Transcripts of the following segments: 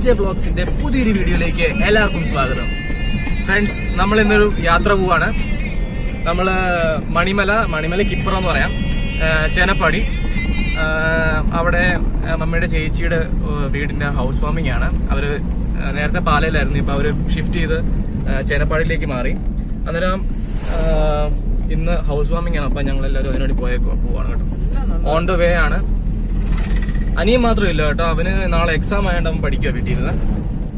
SJ വ്ലോഗ്സിന്റെ പുതിയൊരു വീഡിയോയിലേക്ക് എല്ലാവർക്കും സ്വാഗതം. ഫ്രണ്ട്സ്, നമ്മൾ ഇന്നൊരു യാത്ര പോവാണ്. നമ്മള് മണിമലയ്ക്ക് ഇപ്പുറം എന്ന് പറയാം, ചേനപ്പാടി. അവിടെ മമ്മിയുടെ ചേച്ചിയുടെ വീടിന്റെ ഹൗസ് വാമിംഗ് ആണ്. അവര് നേരത്തെ പാലയിലായിരുന്നു, ഇപ്പൊ അവര് ഷിഫ്റ്റ് ചെയ്ത് ചേനപ്പാടിയിലേക്ക് മാറി. അന്നേരം ഇന്ന് ഹൗസ് വാമിംഗ് ആണ്. അപ്പൊ ഞങ്ങൾ എല്ലാവരും അതിനോട് പോവാണ് കേട്ടോ. ഓൺ ദ വേ ആണ്. അനിയൻ മാത്രമില്ല കേട്ടോ, അവന് നാളെ എക്സാം ആയതുകൊണ്ട് അവൻ പഠിക്കുക വീട്ടിൽ നിന്ന്.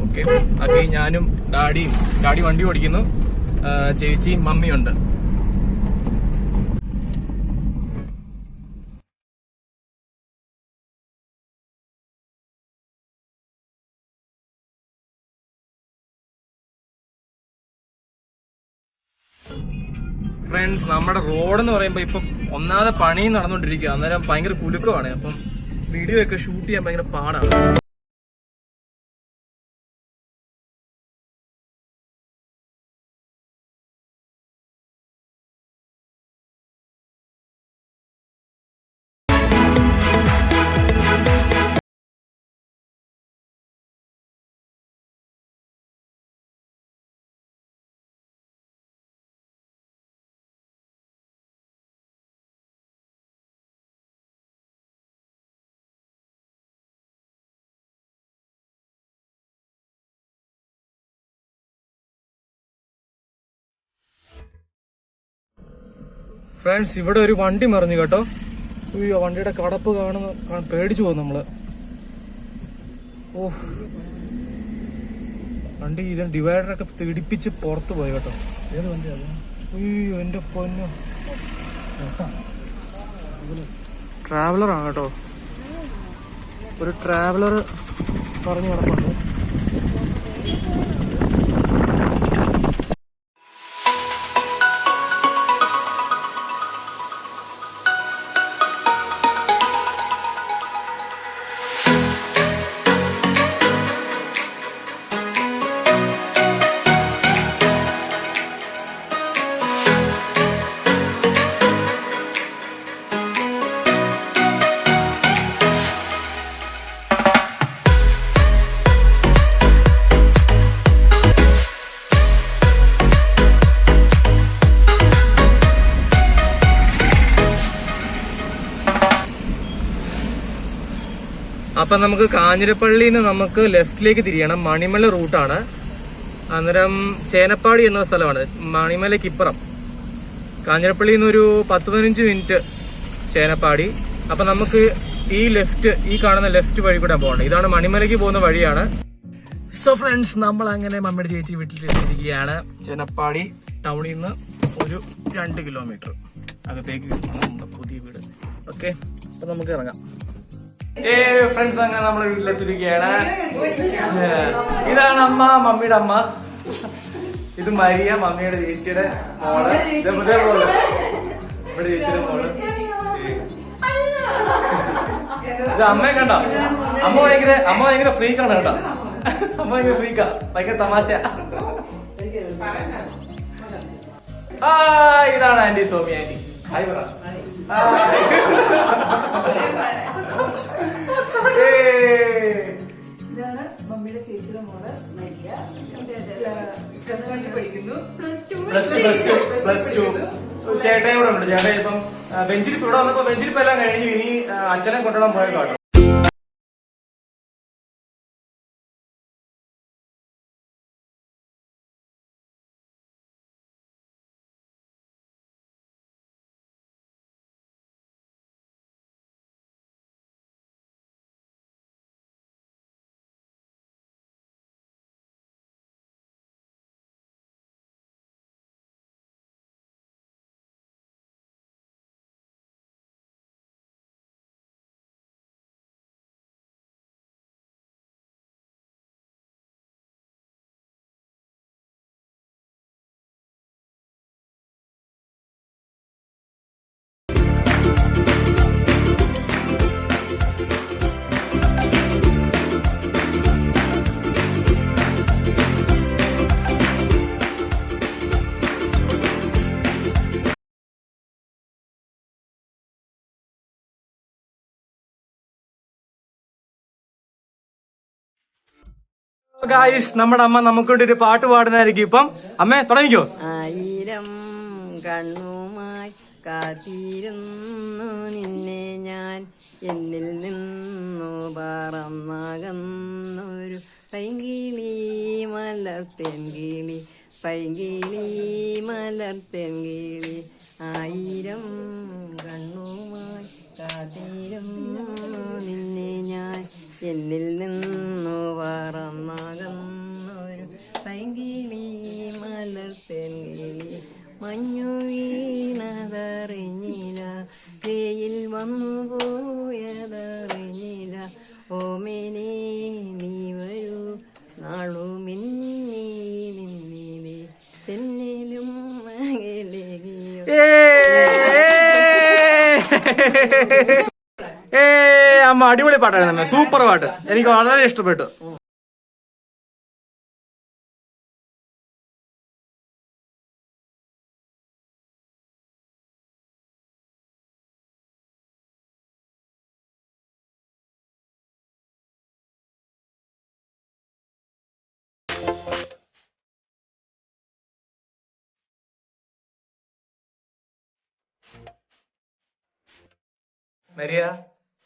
ഓക്കെ, അപ്പൊ ഞാനും ഡാഡി വണ്ടി ഓടിക്കുന്നു, ചേച്ചിയും മമ്മിയുണ്ട്. ഫ്രണ്ട്സ്, നമ്മുടെ റോഡ് എന്ന് പറയുമ്പോ ഇപ്പൊ ഒന്നാമതെ പണി നടന്നുകൊണ്ടിരിക്കുക. അന്നേരം ഭയങ്കര കുലുക്കമാണ്. അപ്പം വീഡിയോ ഒക്കെ ഷൂട്ട് ചെയ്യാൻ ഭയങ്കര പാടാണ്. ഫ്രണ്ട്സ്, ഇവിടെ ഒരു വണ്ടി മറിഞ്ഞു കേട്ടോ. അയ്യോ, വണ്ടിയുടെ കടപ്പ് പേടിച്ചു പോകും നമ്മള്. ഓ, വണ്ടി ഡിവൈഡറൊക്കെ തിടിപ്പിച്ച് പുറത്തു പോയി കേട്ടോ. ഏത് വണ്ടിയാണ്? അയ്യോ, എന്റെ പൊന്നു, ട്രാവലറാണ് കേട്ടോ. ഒരു ട്രാവലർ പറഞ്ഞു കിടപ്പുണ്ട്. അപ്പൊ നമുക്ക് കാഞ്ഞിരപ്പള്ളിന്ന് നമുക്ക് ലെഫ്റ്റിലേക്ക് തിരിയണം. മണിമല റൂട്ടാണ്. അന്നേരം ചേനപ്പാടി എന്ന സ്ഥലമാണ് മണിമലയ്ക്ക് ഇപ്പുറം. കാഞ്ഞിരപ്പള്ളിയിൽ നിന്ന് ഒരു 10-15 മിനിറ്റ് ചേനപ്പാടി. അപ്പൊ നമുക്ക് ഈ കാണുന്ന ലെഫ്റ്റ് വഴി കൂടെ പോകണം. ഇതാണ് മണിമലയ്ക്ക് പോകുന്ന വഴിയാണ്. സോ ഫ്രണ്ട്സ്, നമ്മൾ അങ്ങനെ മമ്മിയുടെ ചേച്ചി വീട്ടിലെത്തിയിരിക്കുകയാണ്. ചേനപ്പാടി ടൗണിൽ നിന്ന് ഒരു 2 കിലോമീറ്റർ അകത്തേക്ക് നമ്മുടെ പുതിയ വീട്. ഓക്കെ, അപ്പൊ നമുക്ക് ഇറങ്ങാം. ഫ്രണ്ട്സ്, അങ്ങനെ നമ്മളെ വീട്ടിലെത്തിയിരിക്കുകയാണ്. ഇതാണ് അമ്മ, മമ്മിയുടെ അമ്മ. ഇത് മരിയ, മമ്മിയുടെ ചേച്ചിയുടെ മോള്. ഇവിടെ ചേച്ചിയുടെ മോള്. ഇത് അമ്മയെ കണ്ടോ? അമ്മ ഭയങ്കര ഫ്രീക്കാണ് കേട്ടോ. അമ്മ ഭയങ്കര ഫ്രീക്കാ, ഭയങ്കര തമാശ. ഇതാണ് ആന്റി, സോമി ആന്റി. ഹായ് പറ. ഇതാണ് മമ്മിയുടെ ചേച്ചിയുടെ മോള് മരിയ. പഠിക്കുന്നു. Plus two. ചേട്ടയും കൂടെ ഉണ്ട്. ചേട്ടൻ ഇപ്പം ബെഞ്ചിരിപ്പ് ഇവിടെ വന്നപ്പോ ബെഞ്ചിരിപ്പ് എല്ലാം കഴിഞ്ഞു. ഇനി അച്ഛനെ കൊണ്ടുപോകാൻ പോയ ഗായ്സ് നമ്മുടെ അമ്മ നമുക്ക് വേണ്ടി ഒരു പാട്ട് പാടുന്നതായിരിക്കും ഇപ്പം. അമ്മേ തുടങ്ങിക്കോ. ആയിരം കണ്ണുമായി കാത്തിരുന്നു നിന്നെ ഞാൻ, എന്നിൽ നിന്നു പറന്നകന്നൊരു പൈങ്കിളി മലർത്തേൻകിളി, പൈങ്കിളി മലർത്തേൻകിളി. ആയിരം കണ്ണുമായി കാത്തിരുന്നു നിന്നെ ഞാൻ, എന്നിൽ നിന്നു പറന്നകന്നൊരു പൈങ്കിളി മലർത്തേൻകിളി. മഞ്ഞു വീണതറിഞ്ഞില്ല, വെയിൽ വന്നു പോയതറിഞ്ഞില്ല. ഓമേനെ നീ വരൂ നാളുമിന്നി നിന്നിലേ, തെന്നിലും മകലേകിയോ. അമ്മ അടിപൊളി പാട്ടായിരുന്നു, സൂപ്പർ പാട്ട്, എനിക്ക് വളരെ ഇഷ്ടപ്പെട്ടു. മരിയ,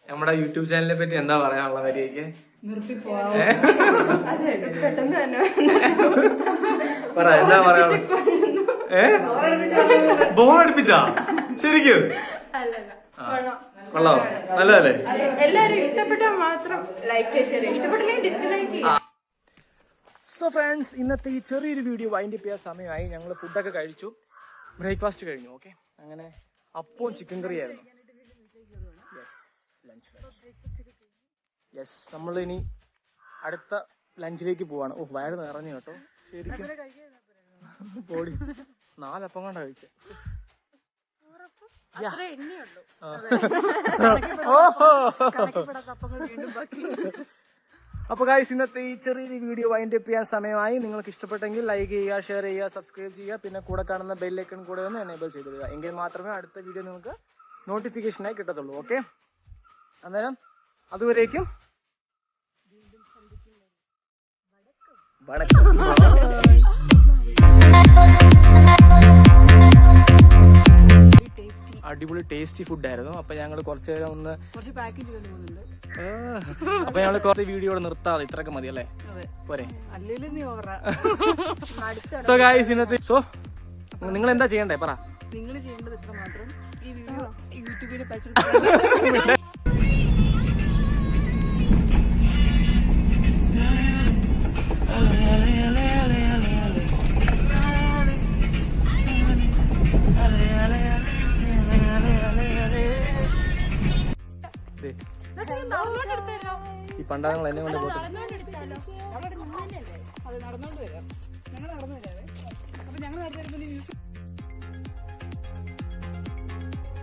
നമ്മുടെ യൂട്യൂബ് ചാനലിനെ പറ്റി എന്താ പറയാനുള്ള മരിയക്ക്? പറ, എന്താ പറയാനുള്ള? ബോറടിപ്പിച്ചാ ശരിക്കും? കൊള്ളാം, നല്ലതല്ലേ? എല്ലാരും ഇഷ്ടപ്പെട്ടാൽ മാത്രം ലൈക്ക് ഷെയർ, ഇഷ്ടപ്പെട്ടില്ലെങ്കിൽ ഡിസ്ലൈക്ക്. സോ ഫ്രണ്ട്സ്, ഇന്നത്തെ ഈ ചെറിയൊരു വീഡിയോ വൈൻഡ് അപ്പ് ചെയ്യാൻ സമയമായി. ഞങ്ങൾ ഫുഡൊക്കെ കഴിച്ചു, ബ്രേക്ക്ഫാസ്റ്റ് കഴിഞ്ഞു. ഓക്കെ, അങ്ങനെ അപ്പവും ചിക്കൻ കറി ആയിരുന്നു. യെസ്, നമ്മൾ ഇനി അടുത്ത ലഞ്ചിലേക്ക് പോവാണ്. ഓ, വയറ് നിറഞ്ഞു കേട്ടോ ശരിക്കും. പോടി, 4 അപ്പം കൊണ്ടാ കഴിച്ചത്. അപ്പൊ ഗൈസ്, ഇന്നത്തെ ഈ ചെറിയ വീഡിയോ വൈൻഡ് അപ്പ് ചെയ്യാൻ സമയമായി. നിങ്ങൾക്ക് ഇഷ്ടപ്പെട്ടെങ്കിൽ ലൈക്ക് ചെയ്യുക, ഷെയർ ചെയ്യുക, സബ്സ്ക്രൈബ് ചെയ്യുക, പിന്നെ കൂടെ കാണുന്ന ബെല്ലൈക്കൺ കൂടെ ഒന്ന് എനേബിൾ ചെയ്തിടുക. എങ്കിൽ മാത്രമേ അടുത്ത വീഡിയോ നിങ്ങൾക്ക് നോട്ടിഫിക്കേഷനായി കിട്ടത്തുള്ളൂ. ഓക്കെ, അന്നേരം അതുവരേക്കും അടിപൊളി ടേസ്റ്റി ഫുഡായിരുന്നു. അപ്പൊ ഞങ്ങൾ കുറച്ചു നേരം ഒന്ന് അപ്പൊ ഞങ്ങള് കുറച്ച് വീഡിയോ നിർത്താതെ ഇത്രയൊക്കെ മതി അല്ലേ? പോരെ? സോ ഗൈസ്, ഇന്നത്തെ നിങ്ങൾ എന്താ ചെയ്യണ്ടേ പറ? നിങ്ങൾ ചെയ്യേണ്ടത് ഇത്ര മാത്രം, ഈ വീഡിയോ യൂട്യൂബിൽ പൈസ ഈ പണ്ടാങ്ങൾ എന്നെ കൊണ്ട് പോട്ടെ. നടന്നോണ്ട് വരാം, ഞങ്ങൾ നടന്നു വരാവേ. അപ്പൊ ഞങ്ങൾ നടന്നു വരുമ്പോ